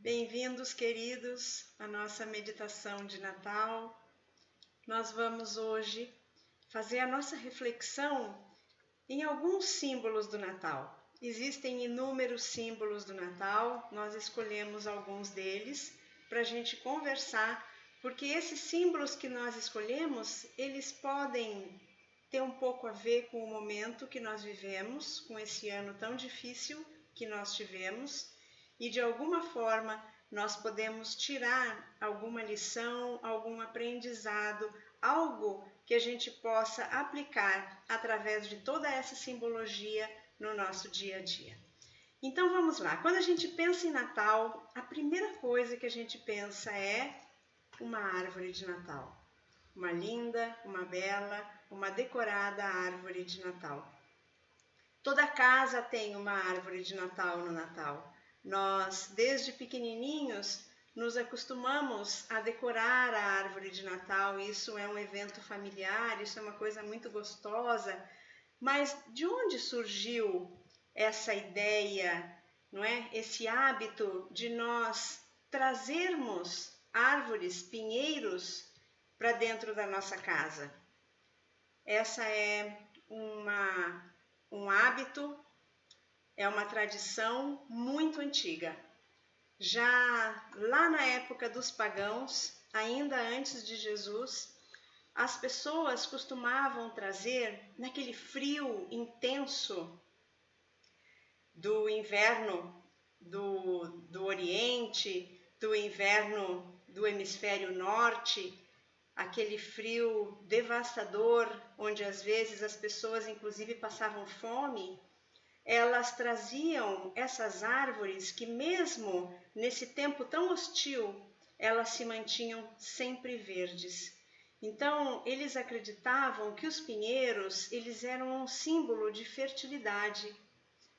Bem-vindos, queridos, à nossa meditação de Natal. Nós vamos hoje fazer a nossa reflexão em alguns símbolos do Natal. Existem inúmeros símbolos do Natal, nós escolhemos alguns deles para a gente conversar, porque esses símbolos que nós escolhemos, eles podem ter um pouco a ver com o momento que nós vivemos, com esse ano tão difícil que nós tivemos, e de alguma forma nós podemos tirar alguma lição, algum aprendizado, algo que a gente possa aplicar através de toda essa simbologia no nosso dia a dia. Então vamos lá, quando a gente pensa em Natal, a primeira coisa que a gente pensa é uma árvore de Natal. Uma linda, uma bela, uma decorada árvore de Natal. Toda casa tem uma árvore de Natal no Natal. Nós, desde pequenininhos, nos acostumamos a decorar a árvore de Natal. Isso é um evento familiar, isso é uma coisa muito gostosa. Mas de onde surgiu essa ideia, não é? Esse hábito de nós trazermos árvores, pinheiros, para dentro da nossa casa? Essa é um hábito, é uma tradição muito antiga. Já lá na época dos pagãos, ainda antes de Jesus, as pessoas costumavam trazer, naquele frio intenso do inverno do Oriente, do inverno do hemisfério norte, aquele frio devastador, onde às vezes as pessoas inclusive passavam fome, elas traziam essas árvores que mesmo nesse tempo tão hostil, elas se mantinham sempre verdes. Então, eles acreditavam que os pinheiros, eles eram um símbolo de fertilidade,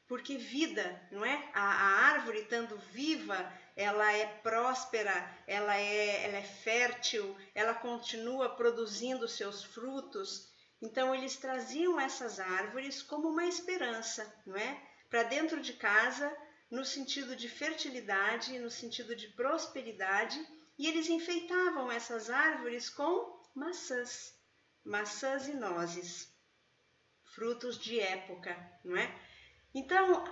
porque vida, não é? A árvore, estando viva, ela é próspera, ela é fértil, ela continua produzindo seus frutos. Então, eles traziam essas árvores como uma esperança, não é? Para dentro de casa, no sentido de fertilidade, no sentido de prosperidade, e eles enfeitavam essas árvores com maçãs e nozes, frutos de época, não é? Então,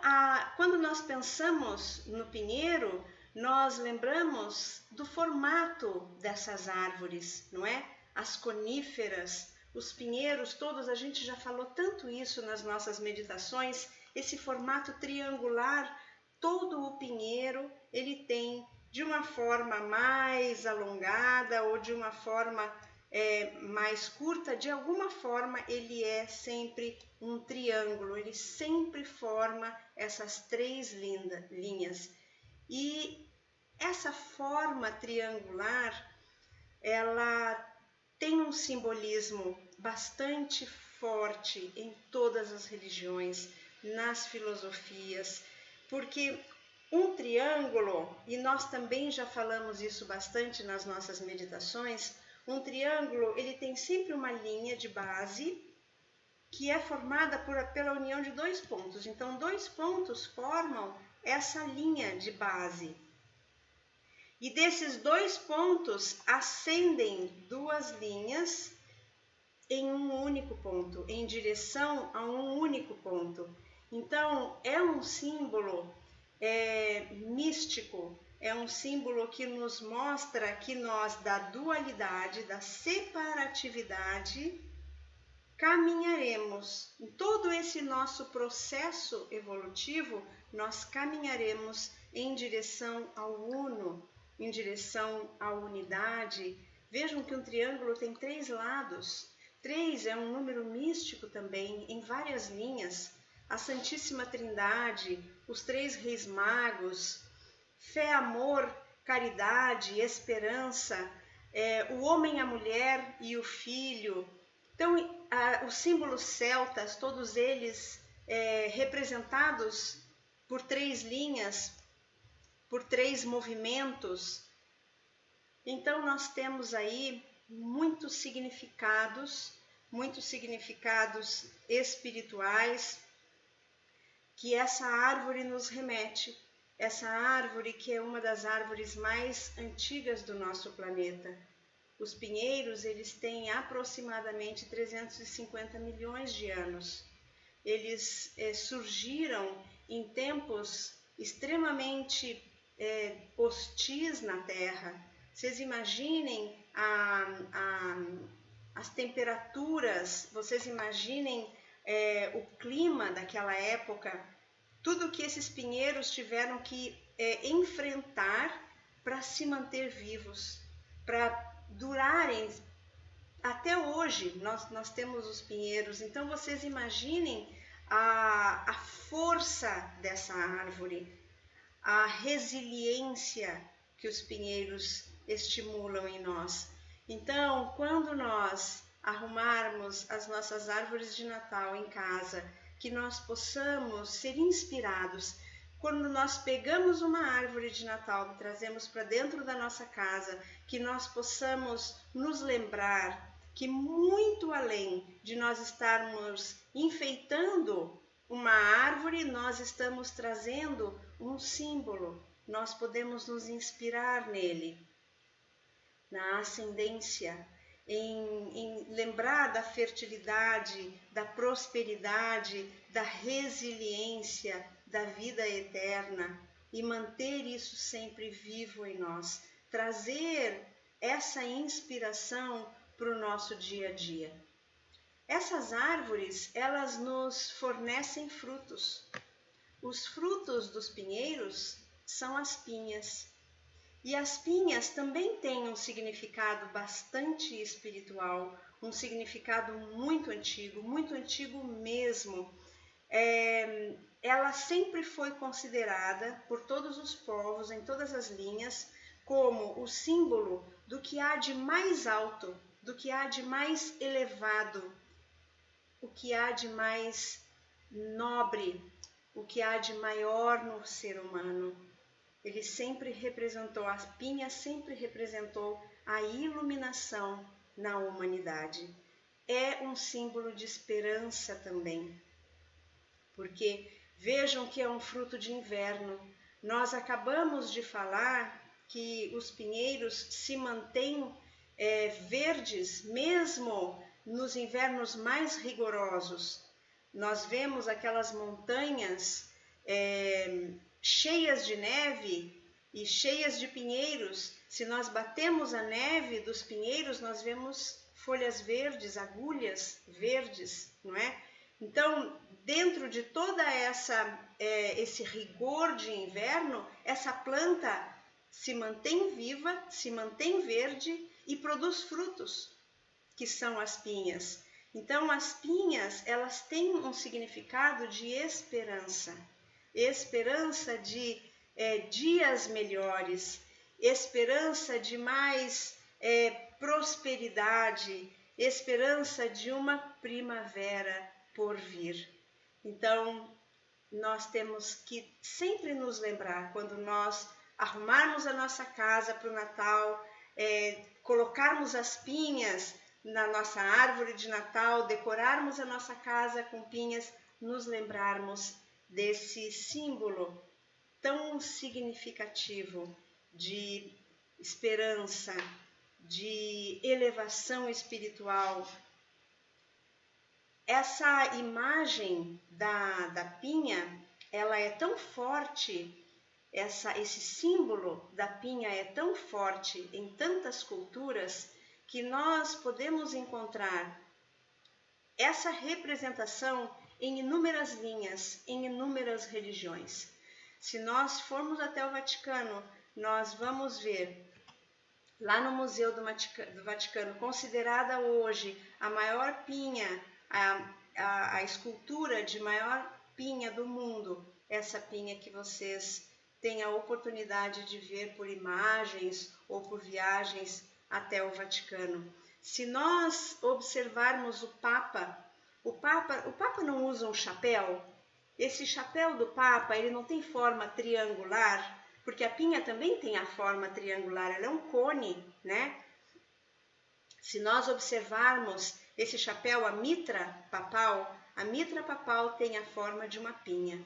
quando nós pensamos no pinheiro, nós lembramos do formato dessas árvores, não é? As coníferas, os pinheiros todos, a gente já falou tanto isso nas nossas meditações, esse formato triangular, todo o pinheiro, ele tem de uma forma mais alongada ou de uma forma mais curta, de alguma forma ele é sempre um triângulo, ele sempre forma essas três linhas. E essa forma triangular, ela tem um simbolismo bastante forte em todas as religiões, nas filosofias, porque um triângulo, e nós também já falamos isso bastante nas nossas meditações, um triângulo, ele tem sempre uma linha de base que é formada pela união de dois pontos. Então, dois pontos formam essa linha de base. E desses dois pontos ascendem duas linhas em um único ponto, em direção a um único ponto. Então, é um símbolo místico, é um símbolo que nos mostra que nós, da dualidade, da separatividade, caminharemos. Em todo esse nosso processo evolutivo, nós caminharemos em direção ao uno, em direção à unidade. Vejam que um triângulo tem 3 lados. 3 é um número místico também, em várias linhas. A Santíssima Trindade, os 3 Reis Magos, fé, amor, caridade, esperança, o homem, a mulher e o filho. Então, os símbolos celtas, todos eles representados por 3 linhas, por 3 movimentos. Então, nós temos aí muitos significados espirituais que essa árvore nos remete. essa árvore que é uma das árvores mais antigas do nosso planeta. Os pinheiros, eles têm aproximadamente 350 milhões de anos. Eles surgiram em tempos extremamente hostis na Terra. Vocês imaginem as temperaturas, vocês imaginem o clima daquela época, tudo que esses pinheiros tiveram que enfrentar para se manter vivos, para durarem. Até hoje nós temos os pinheiros, então vocês imaginem a força dessa árvore, a resiliência que os pinheiros estimulam em nós. Então, quando nós arrumarmos as nossas árvores de Natal em casa, que nós possamos ser inspirados. Quando nós pegamos uma árvore de Natal e trazemos para dentro da nossa casa, que nós possamos nos lembrar que muito além de nós estarmos enfeitando uma árvore, nós estamos trazendo um símbolo. Nós podemos nos inspirar nele, na ascendência, em lembrar da fertilidade, da prosperidade, da resiliência, da vida eterna e manter isso sempre vivo em nós, trazer essa inspiração para o nosso dia a dia. Essas árvores, elas nos fornecem frutos. Os frutos dos pinheiros são as pinhas. E as pinhas também têm um significado bastante espiritual, um significado muito antigo mesmo. Ela sempre foi considerada por todos os povos, em todas as linhas, como o símbolo do que há de mais alto, do que há de mais elevado, o que há de mais nobre, o que há de maior no ser humano. Ele sempre representou, a pinha sempre representou a iluminação na humanidade. É um símbolo de esperança também, porque vejam que é um fruto de inverno. Nós acabamos de falar que os pinheiros se mantêm verdes mesmo nos invernos mais rigorosos. Nós vemos aquelas montanhas cheias de neve e cheias de pinheiros. Se nós batemos a neve dos pinheiros, nós vemos folhas verdes, agulhas verdes, não é? Então, dentro de toda esse rigor de inverno, essa planta se mantém viva, se mantém verde e produz frutos, que são as pinhas. Então, as pinhas, elas têm um significado de esperança. Esperança de dias melhores, esperança de mais prosperidade, esperança de uma primavera por vir. Então, nós temos que sempre nos lembrar, quando nós arrumarmos a nossa casa para o Natal, colocarmos as pinhas na nossa árvore de Natal, decorarmos a nossa casa com pinhas, nos lembrarmos desse símbolo tão significativo de esperança, de elevação espiritual. Essa imagem da pinha, ela é tão forte, esse símbolo da pinha é tão forte em tantas culturas, que nós podemos encontrar essa representação em inúmeras linhas, em inúmeras religiões. Se nós formos até o Vaticano, nós vamos ver, lá no Museu do Vaticano, considerada hoje a maior pinha, a escultura de maior pinha do mundo, essa pinha que vocês têm a oportunidade de ver por imagens ou por viagens até o Vaticano. Se nós observarmos o Papa não usa um chapéu. Esse chapéu do Papa, ele não tem forma triangular, porque a pinha também tem a forma triangular, ela é um cone, né? Se nós observarmos esse chapéu, a mitra papal tem a forma de uma pinha.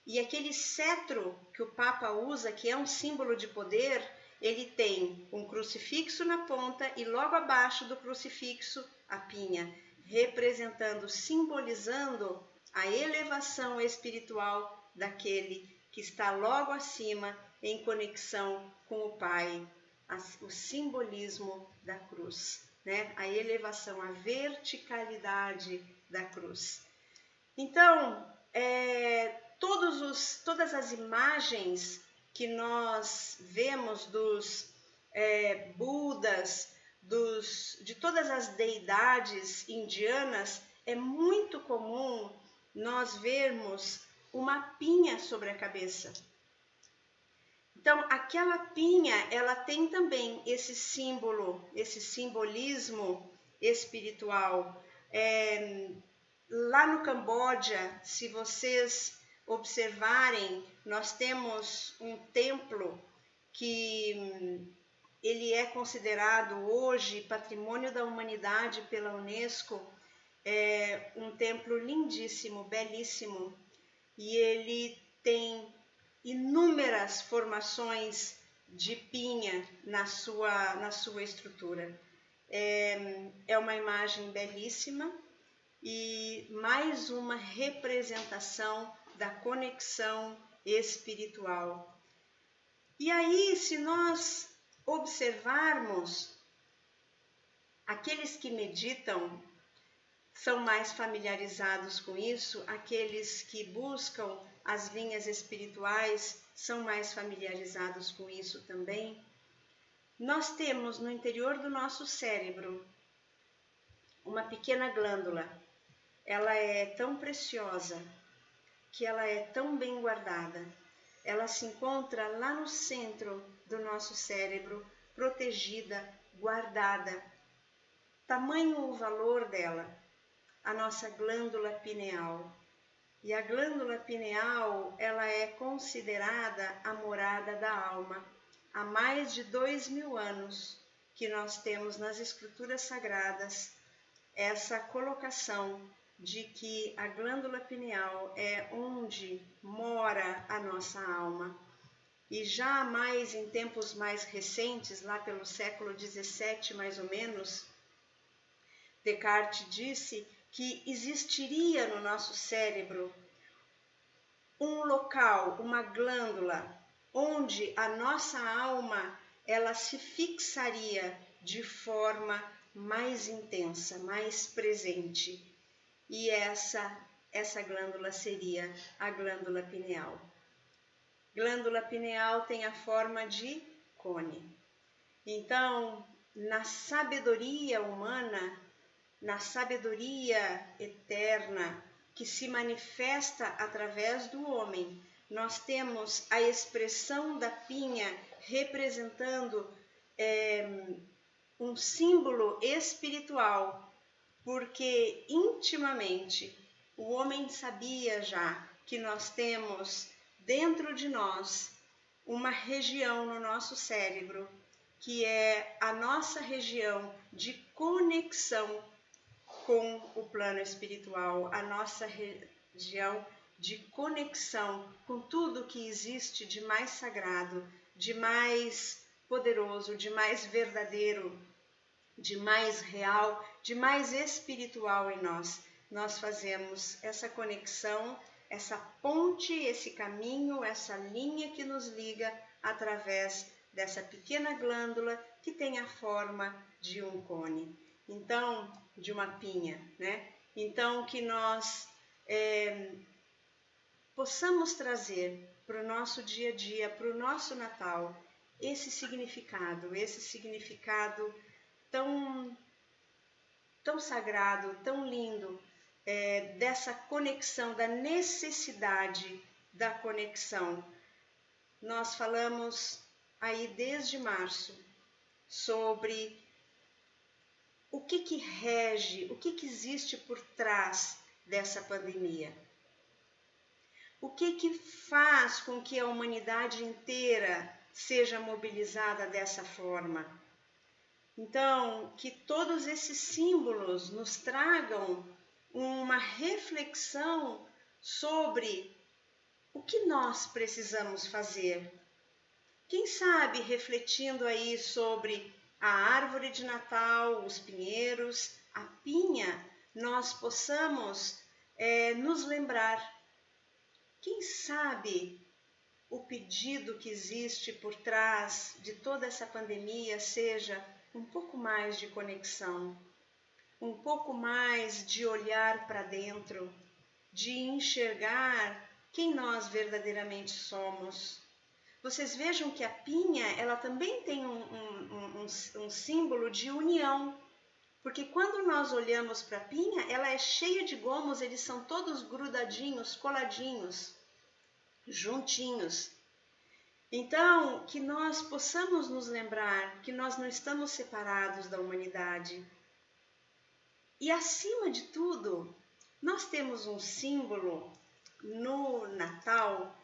E aquele cetro que o Papa usa, que é um símbolo de poder, ele tem um crucifixo na ponta e logo abaixo do crucifixo a pinha, representando, simbolizando a elevação espiritual daquele que está logo acima em conexão com o Pai, o simbolismo da cruz, né? A elevação, a verticalidade da cruz. Então, todas as imagens que nós vemos dos Budas, de todas as deidades indianas, é muito comum nós vermos uma pinha sobre a cabeça. Então, aquela pinha, ela tem também esse símbolo, esse simbolismo espiritual. Lá no Camboja, se vocês observarem, nós temos um templo que ele é considerado hoje Patrimônio da Humanidade pela Unesco, um templo lindíssimo, belíssimo, e ele tem inúmeras formações de pinha na sua estrutura. É uma imagem belíssima e mais uma representação da conexão espiritual. E aí, se nós observarmos, aqueles que meditam são mais familiarizados com isso, aqueles que buscam as linhas espirituais são mais familiarizados com isso também. Nós temos no interior do nosso cérebro uma pequena glândula. Ela é tão preciosa, que ela é tão bem guardada. Ela se encontra lá no centro do nosso cérebro, protegida, guardada. Tamanho o valor dela, a nossa glândula pineal. E a glândula pineal, ela é considerada a morada da alma. Há mais de 2000 anos que nós temos nas escrituras sagradas essa colocação de que a glândula pineal é onde mora a nossa alma. E já mais em tempos mais recentes, lá pelo século 17 mais ou menos, Descartes disse que existiria no nosso cérebro um local, uma glândula, onde a nossa alma ela se fixaria de forma mais intensa, mais presente. E essa glândula seria a glândula pineal. Glândula pineal tem a forma de cone. Então, na sabedoria humana, na sabedoria eterna que se manifesta através do homem, nós temos a expressão da pinha representando um símbolo espiritual, porque intimamente o homem sabia já que nós temos dentro de nós uma região no nosso cérebro que é a nossa região de conexão com o plano espiritual, a nossa região de conexão com tudo que existe de mais sagrado, de mais poderoso, de mais verdadeiro, de mais real, de mais espiritual em nós. Nós fazemos essa conexão, essa ponte, esse caminho, essa linha que nos liga através dessa pequena glândula que tem a forma de um cone. Então, de uma pinha, né? Então, que nós possamos trazer para o nosso dia a dia, para o nosso Natal, esse significado tão sagrado, tão lindo, dessa conexão, da necessidade da conexão. Nós falamos aí desde março sobre o que rege, o que existe por trás dessa pandemia. O que faz com que a humanidade inteira seja mobilizada dessa forma? Então, que todos esses símbolos nos tragam uma reflexão sobre o que nós precisamos fazer? Quem sabe, refletindo aí sobre a árvore de Natal, os pinheiros, a pinha, nós possamos nos lembrar. Quem sabe o pedido que existe por trás de toda essa pandemia seja um pouco mais de conexão, um pouco mais de olhar para dentro, de enxergar quem nós verdadeiramente somos. Vocês vejam que a pinha, ela também tem um símbolo de união, porque quando nós olhamos para a pinha, ela é cheia de gomos, eles são todos grudadinhos, coladinhos, juntinhos. Então, que nós possamos nos lembrar que nós não estamos separados da humanidade. E acima de tudo, nós temos um símbolo no Natal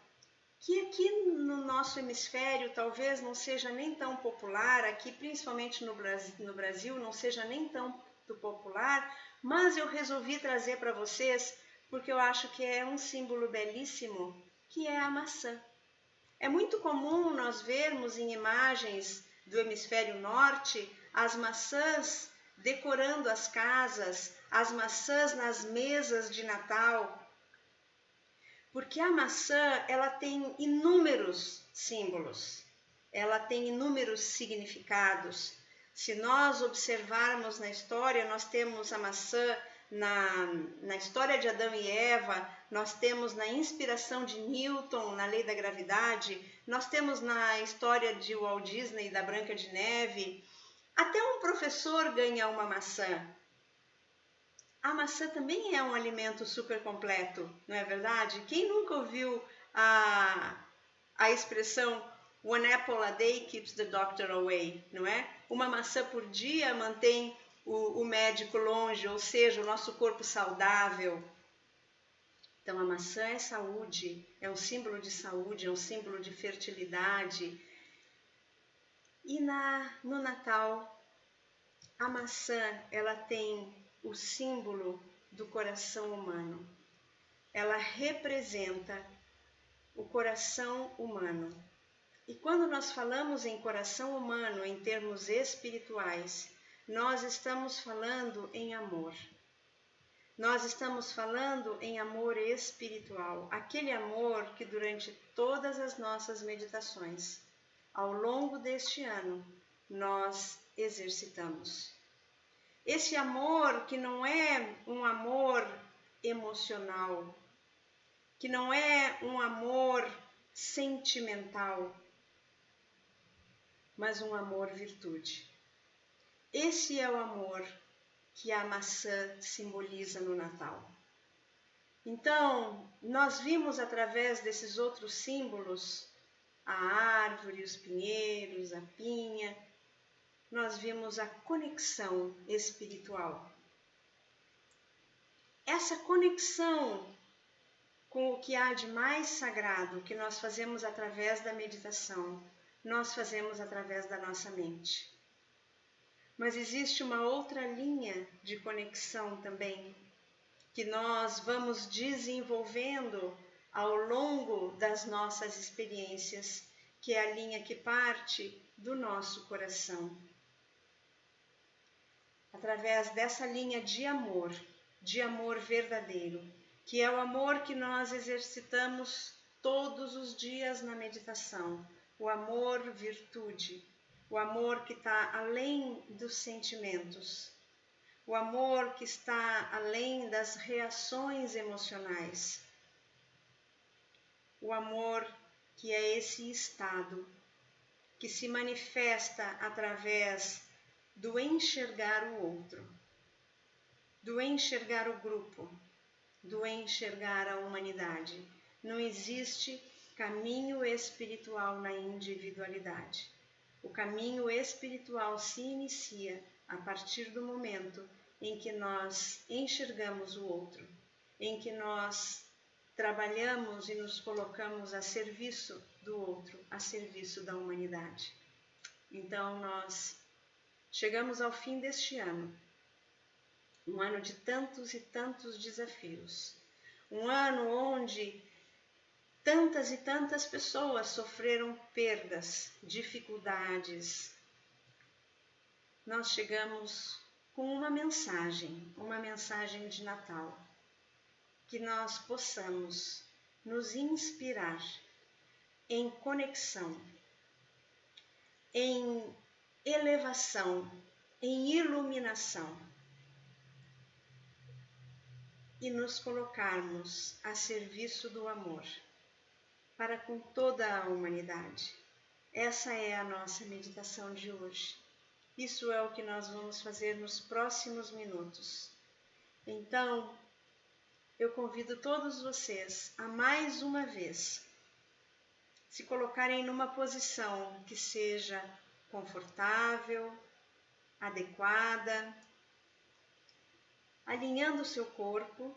que aqui no nosso hemisfério talvez não seja nem tão popular, aqui principalmente no Brasil não seja nem tão popular, mas eu resolvi trazer para vocês porque eu acho que é um símbolo belíssimo, que é a maçã. É muito comum nós vermos em imagens do hemisfério norte as maçãs decorando as casas, as maçãs nas mesas de Natal, porque a maçã, ela tem inúmeros símbolos, ela tem inúmeros significados. Se nós observarmos na história, nós temos a maçã na história de Adão e Eva, nós temos na inspiração de Newton, na lei da gravidade, nós temos na história de Walt Disney e da Branca de Neve. Até um professor ganha uma maçã. A maçã também é um alimento super completo, não é verdade? Quem nunca ouviu a expressão "one apple a day keeps the doctor away", não é? Uma maçã por dia mantém o médico longe, ou seja, o nosso corpo saudável. Então a maçã é saúde, é um símbolo de saúde, é um símbolo de fertilidade. E no Natal, a maçã, ela tem o símbolo do coração humano. Ela representa o coração humano. E quando nós falamos em coração humano em termos espirituais, nós estamos falando em amor. Nós estamos falando em amor espiritual, aquele amor que durante todas as nossas meditações, ao longo deste ano, nós exercitamos. Esse amor que não é um amor emocional, que não é um amor sentimental, mas um amor virtude. Esse é o amor que a maçã simboliza no Natal. Então, nós vimos através desses outros símbolos, a árvore, os pinheiros, a pinha, nós vimos a conexão espiritual. Essa conexão com o que há de mais sagrado, que nós fazemos através da meditação, nós fazemos através da nossa mente. Mas existe uma outra linha de conexão também, que nós vamos desenvolvendo ao longo das nossas experiências, que é a linha que parte do nosso coração. Através dessa linha de amor verdadeiro, que é o amor que nós exercitamos todos os dias na meditação, o amor virtude, o amor que está além dos sentimentos, o amor que está além das reações emocionais, o amor que é esse estado que se manifesta através do enxergar o outro, do enxergar o grupo, do enxergar a humanidade. Não existe caminho espiritual na individualidade. O caminho espiritual se inicia a partir do momento em que nós enxergamos o outro, em que nós trabalhamos e nos colocamos a serviço do outro, a serviço da humanidade. Então, nós chegamos ao fim deste ano, um ano de tantos e tantos desafios, um ano onde tantas e tantas pessoas sofreram perdas, dificuldades. Nós chegamos com uma mensagem de Natal, que nós possamos nos inspirar em conexão, em elevação, em iluminação e nos colocarmos a serviço do amor para com toda a humanidade. Essa é a nossa meditação de hoje. Isso é o que nós vamos fazer nos próximos minutos. Então, eu convido todos vocês a mais uma vez se colocarem numa posição que seja confortável, adequada, alinhando o seu corpo,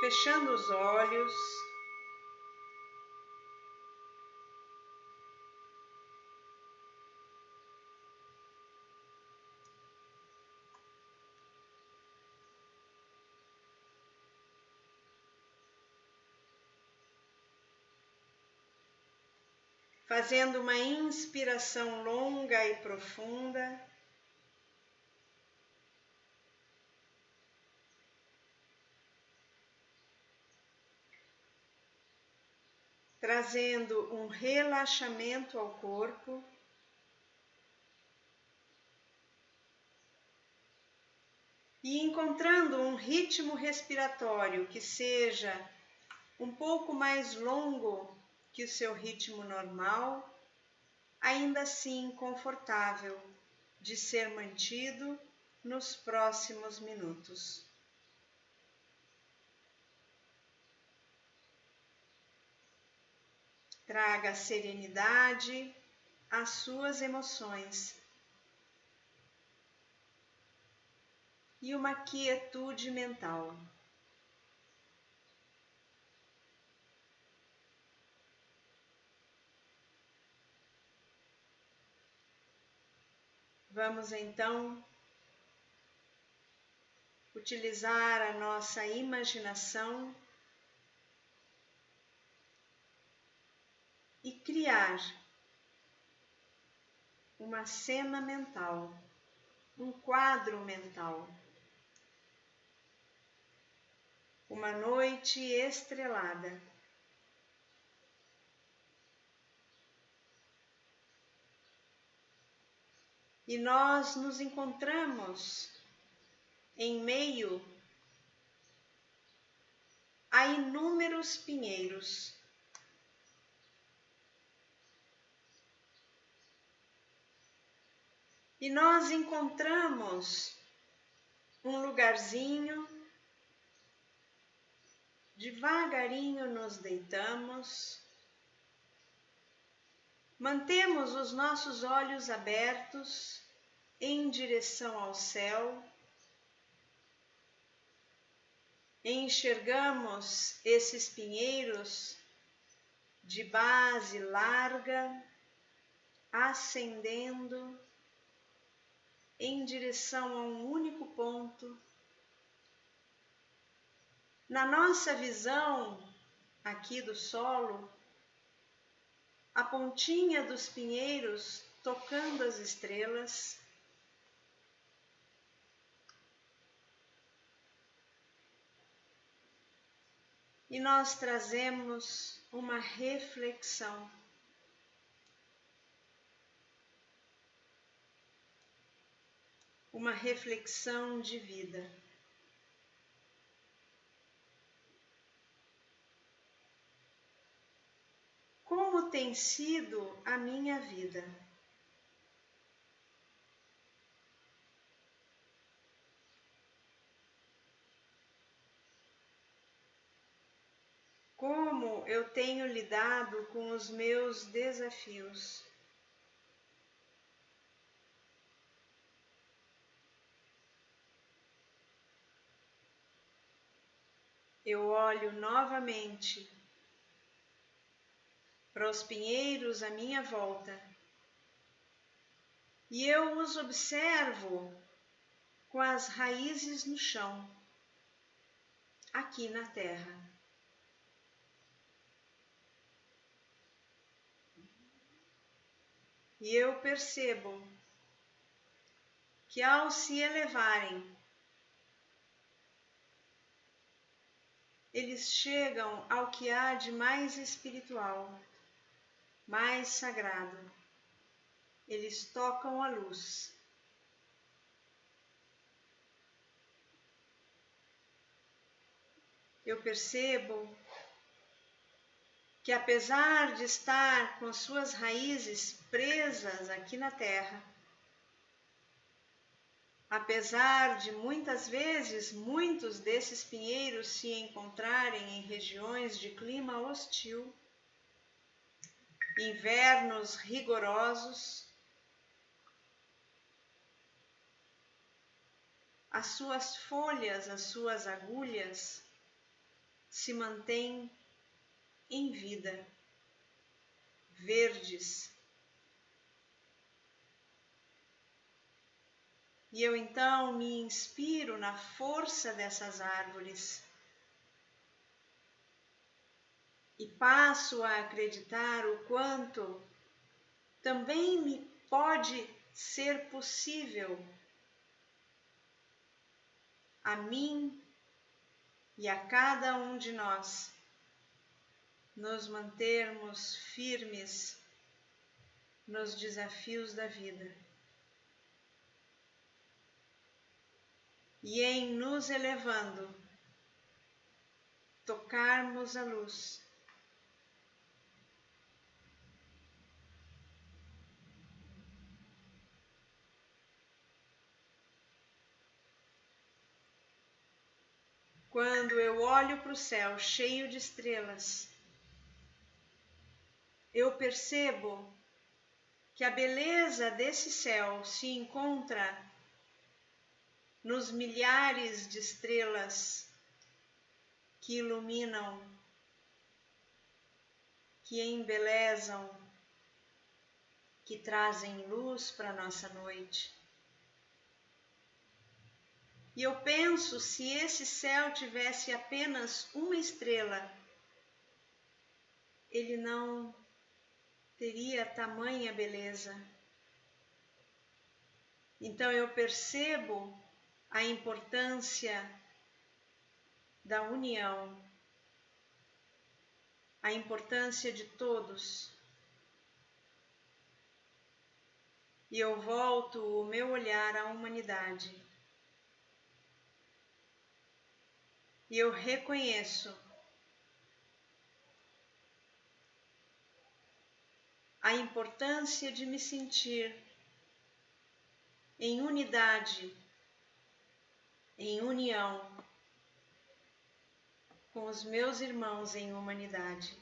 fechando os olhos, fazendo uma inspiração longa e profunda, trazendo um relaxamento ao corpo, e encontrando um ritmo respiratório que seja um pouco mais longo que o seu ritmo normal, ainda assim confortável de ser mantido nos próximos minutos. Traga serenidade às suas emoções e uma quietude mental. Vamos então utilizar a nossa imaginação e criar uma cena mental, um quadro mental. Uma noite estrelada. E nós nos encontramos em meio a inúmeros pinheiros. E nós encontramos um lugarzinho, devagarinho nos deitamos, mantemos os nossos olhos abertos em direção ao céu, enxergamos esses pinheiros de base larga, ascendendo em direção a um único ponto. Na nossa visão aqui do solo, a pontinha dos pinheiros tocando as estrelas, e nós trazemos uma reflexão. Uma reflexão de vida. Como tem sido a minha vida? Como eu tenho lidado com os meus desafios? Eu olho novamente para os pinheiros à minha volta e eu os observo com as raízes no chão, aqui na terra. E eu percebo que ao se elevarem, eles chegam ao que há de mais espiritual, mais sagrado. Eles tocam a luz. Eu percebo que apesar de estar com suas raízes presas aqui na terra, apesar de muitas vezes muitos desses pinheiros se encontrarem em regiões de clima hostil, invernos rigorosos, as suas folhas, as suas agulhas se mantêm em vida, verdes. E eu então me inspiro na força dessas árvores e passo a acreditar o quanto também me pode ser possível a mim e a cada um de nós nos mantermos firmes nos desafios da vida e em nos elevando, tocarmos a luz. Quando eu olho para o céu cheio de estrelas, eu percebo que a beleza desse céu se encontra nos milhares de estrelas que iluminam, que embelezam, que trazem luz para a nossa noite. E eu penso, se esse céu tivesse apenas uma estrela, ele não teria tamanha beleza. Então eu percebo a importância da união, a importância de todos. E eu volto o meu olhar à humanidade. E eu reconheço a importância de me sentir em unidade, em união com os meus irmãos em humanidade.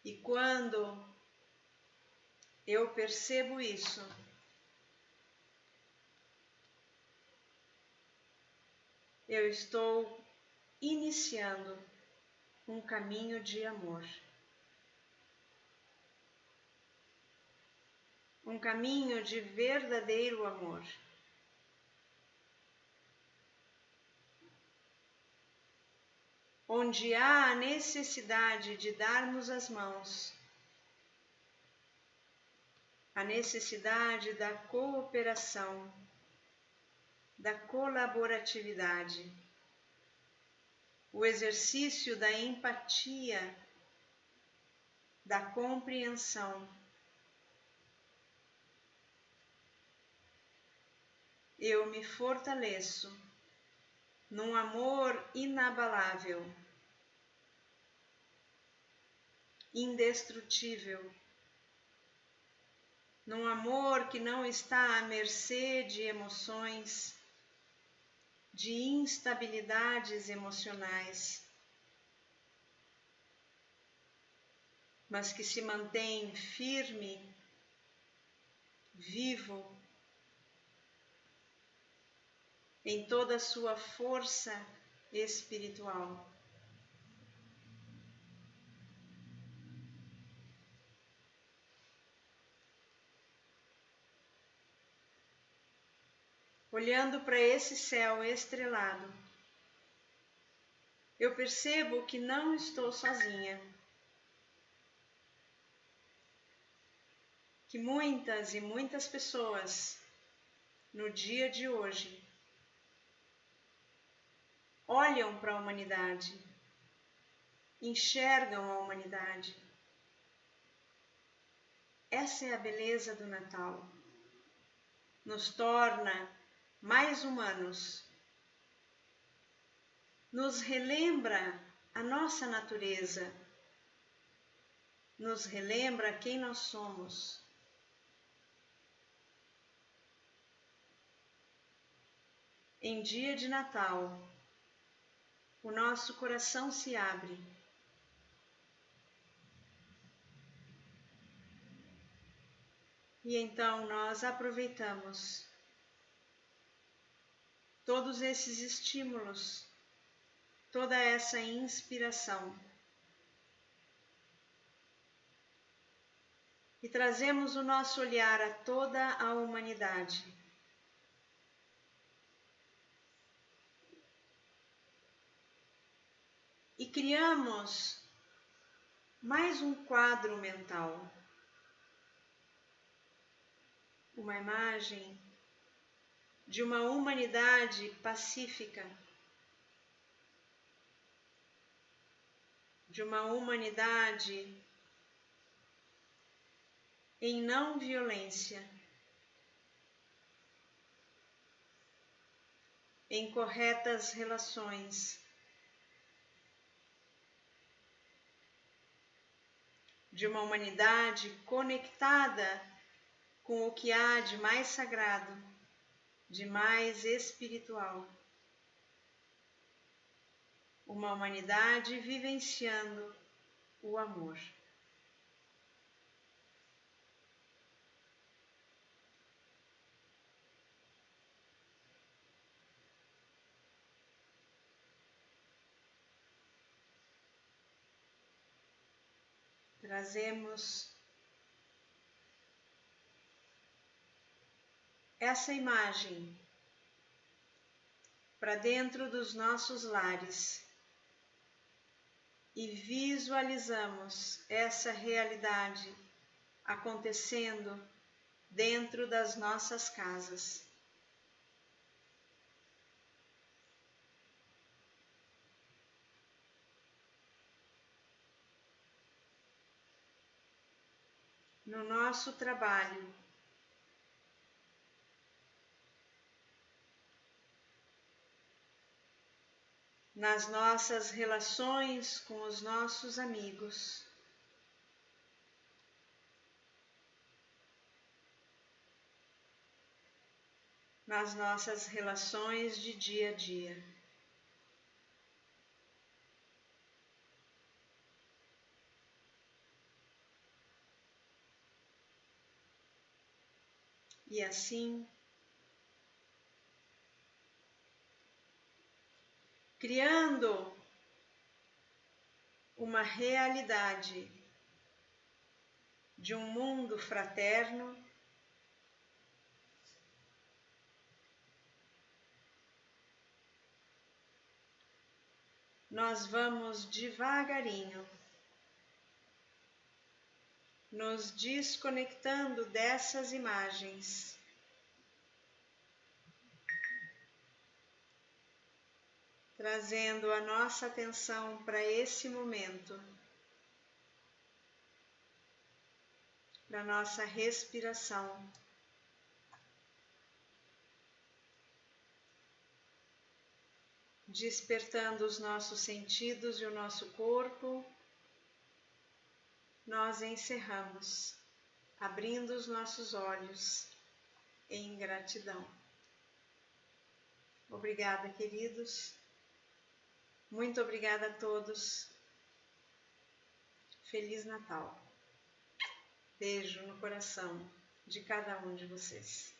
E quando eu percebo isso, eu estou iniciando um caminho de amor. Um caminho de verdadeiro amor. Onde há a necessidade de darmos as mãos, a necessidade da cooperação, da colaboratividade, o exercício da empatia, da compreensão. Eu me fortaleço num amor inabalável, indestrutível, num amor que não está à mercê de emoções, de instabilidades emocionais, mas que se mantém firme, vivo, em toda a sua força espiritual. olhando para esse céu estrelado, eu percebo que não estou sozinha, que muitas e muitas pessoas no dia de hoje olham para a humanidade, enxergam a humanidade. Essa é a beleza do Natal. Nos torna mais humanos, nos relembra a nossa natureza, nos relembra quem nós somos. Em dia de Natal, o nosso coração se abre e então nós aproveitamos todos esses estímulos, toda essa inspiração e trazemos o nosso olhar a toda a humanidade. E criamos mais um quadro mental, uma imagem de uma humanidade pacífica, de uma humanidade em não violência, em corretas relações, de uma humanidade conectada com o que há de mais sagrado, de mais espiritual. Uma humanidade vivenciando o amor. Trazemos essa imagem para dentro dos nossos lares e visualizamos essa realidade acontecendo dentro das nossas casas. No nosso trabalho, nas nossas relações com os nossos amigos, nas nossas relações de dia a dia. E assim, criando uma realidade de um mundo fraterno, nós vamos devagarinho nos desconectando dessas imagens, trazendo a nossa atenção para esse momento, para nossa respiração. Despertando os nossos sentidos e o nosso corpo, nós encerramos, abrindo os nossos olhos em gratidão. Obrigada, queridos. Muito obrigada a todos. Feliz Natal. Beijo no coração de cada um de vocês.